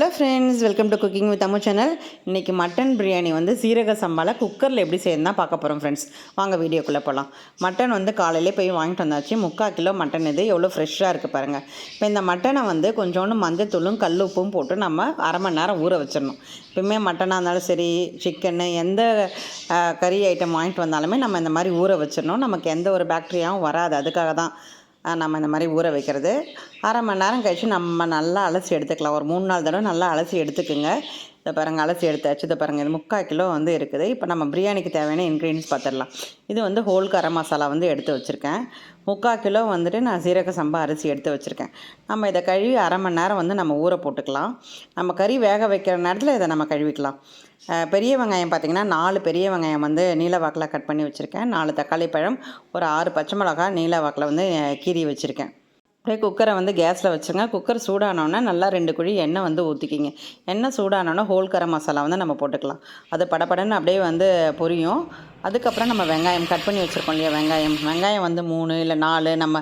Hello friends, welcome to cooking with Ammu channel. இன்றைக்கி mutton biryani வந்து சீரக சம்பாவில் குக்கரில் எப்படி செய்யணும் தான் பார்க்க போகிறோம் ஃப்ரெண்ட்ஸ். வாங்க வீடியோக்குள்ளே போகலாம். மட்டன் வந்து காலையிலே போய் வாங்கிட்டு வந்தாச்சு. 3/4 கிலோ மட்டன். இது எவ்வளோ ஃப்ரெஷ்ஷாக இருக்குது பாருங்கள். இப்போ இந்த மட்டனை வந்து கொஞ்சோண்டு மஞ்சத்தூளும் கல் உப்பும் போட்டு நம்ம அரை மணி நேரம் ஊற வச்சிடணும். எப்பவுமே மட்டனாக இருந்தாலும் சரி, சிக்கன்னு எந்த கறி ஐட்டம் வாங்கிட்டு வந்தாலுமே நம்ம இந்த மாதிரி ஊற வச்சிடணும். நமக்கு எந்த ஒரு பாக்டீரியாவும் வராது. அதுக்காக தான் நம்ம இந்த மாதிரி ஊற வைக்கிறது. அரை மணி நேரம் கழித்து நம்ம நல்லா அலசி எடுத்துக்கலாம். ஒரு 3-4 தடவை நல்லா அலசி எடுத்துக்குங்க. இதை பாருங்கள், அலசி எடுத்தாச்சு. இதை பாருங்கள், இது 3/4 கிலோ வந்து இருக்குது. இப்போ நம்ம பிரியாணிக்கு தேவையான இன்க்ரீடியன்ஸ் பார்த்துடலாம். இது வந்து ஹோல் கரம் மசாலா வந்து எடுத்து வச்சுருக்கேன். 3/4 கிலோ வந்துட்டு நான் சீரக சம்பா அரிசி எடுத்து வச்சுருக்கேன். நம்ம இதை கழுவி அரை மணி நேரம் வந்து நம்ம ஊற போட்டுக்கலாம். நம்ம கறி வேக வைக்கிற நேரத்தில் இதை நம்ம கழுவிக்கலாம். பெரிய வெங்காயம் பார்த்திங்கன்னா 4 பெரிய வெங்காயம் வந்து நீல வாக்கில் கட் பண்ணி வச்சுருக்கேன். 4 தக்காளி பழம், ஒரு 6 பச்சை மிளகாய் நீல வாக்கில் வந்து கீறி வச்சுருக்கேன். அப்படியே குக்கரை வந்து கேஸில் வச்சுங்க. குக்கர் சூடானோன்னா நல்லா 2 குழி எண்ணெய் வந்து ஊற்றிக்கிங்க. எண்ணெய் சூடானோன்னா ஹோல் கரம் மசாலா வந்து நம்ம போட்டுக்கலாம். அது படப்படன்னு அப்படியே வந்து பொரியும். அதுக்கப்புறம் நம்ம வெங்காயம் கட் பண்ணி வச்சுருக்கோம் இல்லையா, வெங்காயம் வந்து 3 இல்லை 4 நம்ம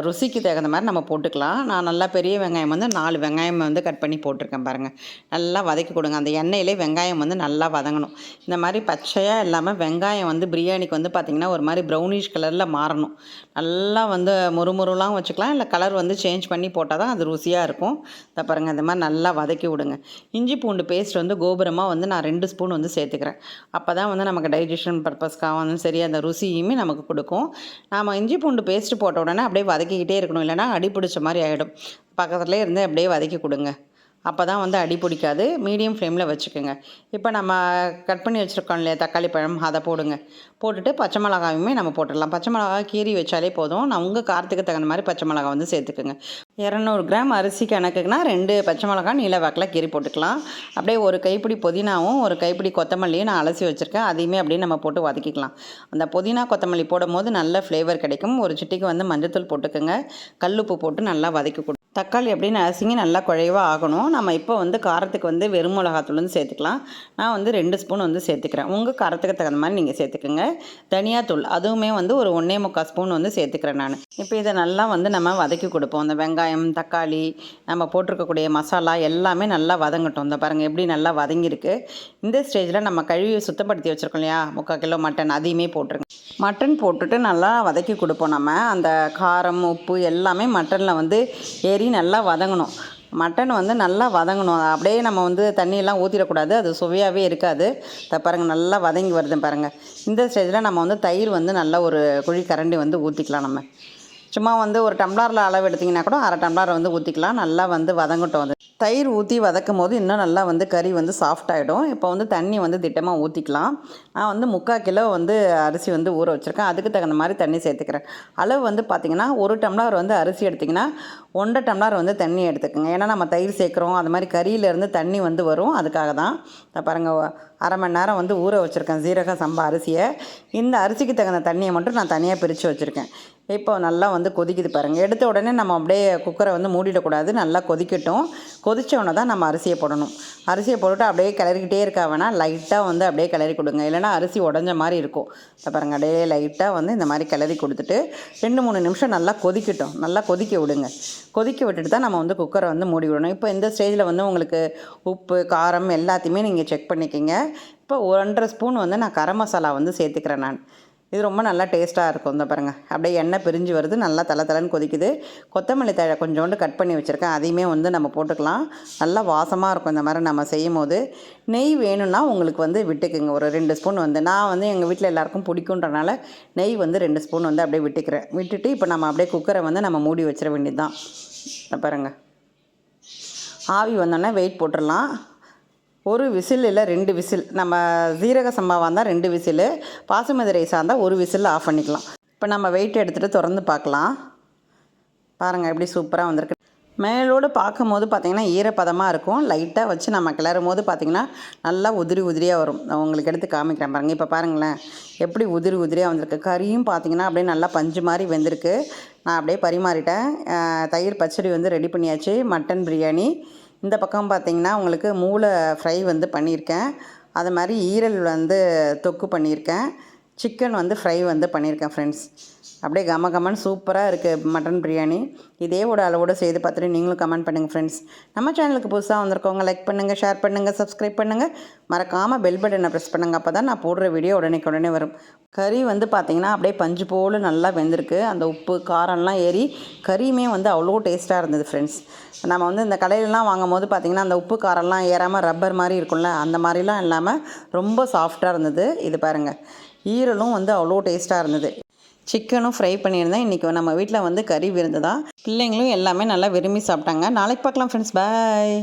ருசிக்கு தகுந்த மாதிரி நம்ம போட்டுக்கலாம். நான் நல்லா பெரிய வெங்காயம் வந்து 4 வெங்காயம் வந்து கட் பண்ணி போட்டிருக்கேன் பாருங்கள். நல்லா வதக்கி கொடுங்க. அந்த எண்ணெயிலே வெங்காயம் வந்து நல்லா வதங்கணும். இந்த மாதிரி பச்சையாக இல்லாமல் வெங்காயம் வந்து பிரியாணிக்கு வந்து பார்த்திங்கன்னா ஒரு மாதிரி ப்ரௌனிஷ் கலரில் மாறணும். நல்லா வந்து முறுமுறுலாம் வச்சுக்கலாம், இல்லை கலர் வந்து சேஞ்ச் பண்ணி போட்டால் தான் அது ருசியாக இருக்கும். இதை பாருங்கள், இந்த மாதிரி நல்லா வதக்கி விடுங்க. இஞ்சி பூண்டு பேஸ்ட் வந்து கோபுரமாக வந்து நான் 2 ஸ்பூன் வந்து சேர்த்துக்கிறேன். அப்போ தான் வந்து நமக்கு டைஜஷன் பர்பஸ்க்காக வந்து சரி, அந்த ருசியுமே நமக்கு கொடுக்கும். நாம் இஞ்சி பூண்டு பேஸ்ட்டு போட்ட உடனே அப்படியே வதக்கிக்கிட்டே இருக்கணும், இல்லைனா அடி பிடிச்ச மாதிரி ஆகிடும். பக்கத்துலேயே இருந்து அப்படியே வதக்கி கொடுங்க. அப்போ தான் வந்து அடி பிடிக்காது. மீடியம் ஃப்ளேமில் வச்சுக்கோங்க. இப்போ நம்ம கட் பண்ணி வச்சுருக்கோம் இல்லையா தக்காளி பழம், அதை போடுங்க. போட்டுட்டு பச்சை மிளகாயுமே நம்ம போட்டுடலாம். பச்சை மிளகாய் கீறி வச்சாலே போதும். நான் உங்கள் காரத்துக்கு தகுந்த மாதிரி பச்சை மிளகாய் வந்து சேர்த்துக்குங்க. 200 கிராம் அரிசி கணக்குக்குனா 2 பச்சை மிளகாய் நீல வாக்கில் கீறி போட்டுக்கலாம். அப்படியே ஒரு கைப்பிடி புதினாவும் ஒரு கைப்பிடி கொத்தமல்லியும் நான் அலசி வச்சுருக்கேன். அதையுமே அப்படியே நம்ம போட்டு வதக்கிக்கலாம். அந்த புதினா கொத்தமல்லி போடும் போது நல்ல ஃப்ளேவர் கிடைக்கும். ஒரு சிட்டிக்கு வந்து மஞ்சத்தூள் போட்டுக்கோங்க. கல்லுப்பு போட்டு நல்லா வதக்கி கொடு. தக்காளி அப்படின்னு அரிசிங்க நல்லா குழைவாக ஆகணும். நம்ம இப்போ வந்து காரத்துக்கு வந்து வெறும் மிளகாத்தூள் வந்து சேர்த்துக்கலாம். நான் வந்து 2 ஸ்பூன் வந்து சேர்த்துக்கிறேன். உங்கள் காரத்துக்கு தகுந்த மாதிரி நீங்கள் சேர்த்துக்குங்க. தனியாத்தூள் அதுவுமே வந்து ஒரு 1.25 ஸ்பூன் வந்து சேர்த்துக்கிறேன் நான். இப்போ இதை நல்லா வந்து நம்ம வதக்கி கொடுப்போம். அந்த வெங்காயம், தக்காளி, நம்ம போட்டிருக்கக்கூடிய மசாலா எல்லாமே நல்லா வதங்கட்டும். இந்த பாருங்கள் எப்படி நல்லா வதங்கியிருக்கு. இந்த ஸ்டேஜில் நம்ம கழுவி சுத்தப்படுத்தி வச்சுருக்கோம் இல்லையா 3/4 கிலோ மட்டன், அதையுமே போட்டுருங்க. மட்டன் போட்டுட்டு நல்லா வதக்கி கொடுப்போம். நம்ம அந்த காரம், உப்பு எல்லாமே மட்டனில் வந்து ஏறி நல்லா வதங்கணும். மட்டன் வந்து நல்லா வதங்கணும். அப்படியே நம்ம வந்து தண்ணியெல்லாம் ஊற்றிடக்கூடாது, அது சுவையாகவே இருக்காது. பாருங்கள் நல்லா வதங்கி வருது பாருங்கள். இந்த ஸ்டேஜில் நம்ம வந்து தயிர் வந்து நல்லா ஒரு குழி கரண்டி வந்து ஊற்றிக்கலாம். நம்ம சும்மா வந்து ஒரு டம்ளரில் அளவு எடுத்திங்கன்னா கூட 1/2 டம்ளர் வந்து ஊற்றிக்கலாம். நல்லா வந்து வதங்கட்டும். அது தயிர் ஊற்றி வதக்கும் போது இன்னும் நல்லா வந்து கறி வந்து சாஃப்ட் ஆகிடும். இப்போ வந்து தண்ணி வந்து திட்டமாக ஊற்றிக்கலாம். நான் வந்து 3/4 கிலோ வந்து அரிசி வந்து ஊற வச்சுருக்கேன். அதுக்கு தகுந்த மாதிரி தண்ணி சேர்த்துக்கிறேன். அளவு வந்து பார்த்திங்கன்னா 1 டம்ளர் வந்து அரிசி எடுத்திங்கன்னா 1.5 டம்ளர் வந்து தண்ணி எடுத்துக்கோங்க. ஏன்னா நம்ம தயிர் சேர்க்குறோம், அது மாதிரி கறியிலேருந்து தண்ணி வந்து வரும். அதுக்காக தான் பாருங்கள், அரை மணி நேரம் வந்து ஊற வச்சுருக்கேன் சீரக சம்பா அரிசியை. இந்த அரிசிக்கு தகுந்த தண்ணியை மட்டும் நான் தனியாக பிரித்து வச்சுருக்கேன். இப்போ நல்லா வந்து கொதிக்குது பாருங்கள். எடுத்த உடனே நம்ம அப்படியே குக்கரை வந்து மூடிடக்கூடாது. நல்லா கொதிக்கட்டும். கொதித்த உடனே தான் நம்ம அரிசியை போடணும். அரிசியை போட்டுட்டு அப்படியே கிளறிக்கிட்டே இருக்க வேணால், லைட்டாக வந்து அப்படியே கிளறி கொடுங்க. இல்லைனா அரிசி உடஞ்ச மாதிரி இருக்கும். பாருங்கள், அப்படியே லைட்டாக வந்து இந்த மாதிரி கிளறி கொடுத்துட்டு 2-3 நிமிஷம் நல்லா கொதிக்கட்டும். நல்லா கொதிக்க விடுங்க. கொதிக்க விட்டுட்டு தான் நம்ம வந்து குக்கரை வந்து மூடி விடணும். இப்போ இந்த ஸ்டேஜில் வந்து உங்களுக்கு உப்பு, காரம் எல்லாத்தையுமே நீங்கள் செக் பண்ணிக்கிங்க. இப்போ 1.5 ஸ்பூன் வந்து நான் கரம் மசாலா வந்து சேர்த்துக்கிறேன் நான். இது ரொம்ப நல்லா டேஸ்ட்டாக இருக்கும். இந்த பாருங்கள், அப்படியே எண்ணெய் பிரிஞ்சு வருது, நல்லா தளன்னு கொதிக்குது. கொத்தமல்லி தழை கொஞ்சோண்டு கட் பண்ணி வச்சுருக்கேன், அதையுமே வந்து நம்ம போட்டுக்கலாம். நல்லா வாசமாக இருக்கும் இந்த மாதிரி நம்ம செய்யும் போது. நெய் வேணும்னா உங்களுக்கு வந்து விட்டுக்குங்க. ஒரு 2 ஸ்பூன் வந்து நான் வந்து எங்கள் வீட்டில் எல்லாேருக்கும் பிடிக்குன்றனால நெய் வந்து 2 ஸ்பூன் வந்து அப்படியே விட்டுக்கிறேன். விட்டுட்டு இப்போ நம்ம அப்படியே குக்கரை வந்து நம்ம மூடி வச்சிட வேண்டியது தான். பாருங்கள், ஆவி வந்தோடனே வெயிட் போட்டுடலாம். 1 விசில் இல்லை 2 விசில். நம்ம சீரக சம்பாவாக இருந்தால் 2 விசில், பாசுமதி ரைஸாக இருந்தால் 1 விசில் ஆஃப் பண்ணிக்கலாம். இப்போ நம்ம வெயிட் எடுத்துகிட்டு திறந்து பார்க்கலாம். பாருங்கள் எப்படி சூப்பராக வந்திருக்கு. மேலோடு பார்க்கும்போது பார்த்திங்கன்னா ஈரப்பதமாக இருக்கும். லைட்டாக வச்சு நம்ம கிளறும் போது பார்த்திங்கன்னா நல்லா உதிரியாக வரும். நான் உங்களுக்கு எடுத்து காமிக்கிறேன் பாருங்கள். இப்போ பாருங்களேன் எப்படி உதிரியாக வந்திருக்கு. கறியும் பார்த்திங்கன்னா அப்படியே நல்லா பஞ்சு மாதிரி வெந்திருக்கு. நான் அப்படியே பரிமாறிட்டேன். தயிர் பச்சடி வந்து ரெடி பண்ணியாச்சு. மட்டன் பிரியாணி. இந்த பக்கம் பார்த்திங்கன்னா உங்களுக்கு மூளை ஃப்ரை வந்து பண்ணியிருக்கேன். அது மாதிரி ஈரல் வந்து தொக்கு பண்ணியிருக்கேன். சிக்கன் வந்து ஃப்ரை வந்து பண்ணியிருக்கேன் ஃப்ரெண்ட்ஸ். அப்படியே கம கமன்னு சூப்பராக இருக்குது மட்டன் பிரியாணி. அளவோடு செய்து பார்த்துட்டு நீங்களும் கமெண்ட் பண்ணுங்கள் ஃப்ரெண்ட்ஸ். நம்ம சேனலுக்கு புதுசாக வந்திருக்கவங்க லைக் பண்ணுங்கள், ஷேர் பண்ணுங்கள், சப்ஸ்கிரைப் பண்ணுங்கள். மறக்காமல் பெல் பட்டனை ப்ரெஸ் பண்ணுங்கள். அப்போ தான் நான் போடுற வீடியோ உடனே வரும். கறி வந்து பார்த்திங்கன்னா அப்படியே பஞ்சு போல் நல்லா வெந்திருக்கு. அந்த உப்பு காரம்லாம் ஏறி கறியுமே வந்து அவ்வளோ டேஸ்ட்டாக இருந்தது ஃப்ரெண்ட்ஸ். நம்ம வந்து இந்த கடையிலலாம் வாங்கும் போது பார்த்திங்கன்னா அந்த உப்பு காரம்லாம் ஏறாமல் ரப்பர் மாதிரி இருக்கும்ல, அந்த மாதிரிலாம் இல்லாமல் ரொம்ப சாஃப்டாக இருந்தது. இது பாருங்கள், ஈரலும் வந்து அவ்வளோ டேஸ்ட்டாக இருந்தது. சிக்கனும் ஃப்ரை பண்ணியிருந்தேன். இன்றைக்கி நம்ம வீட்டில் வந்து கறி விருந்து தான். பிள்ளைங்களும் எல்லாமே நல்லா விரும்பி சாப்பிட்டாங்க. நாளைக்கு பார்க்கலாம் ஃப்ரெண்ட்ஸ். பாய்.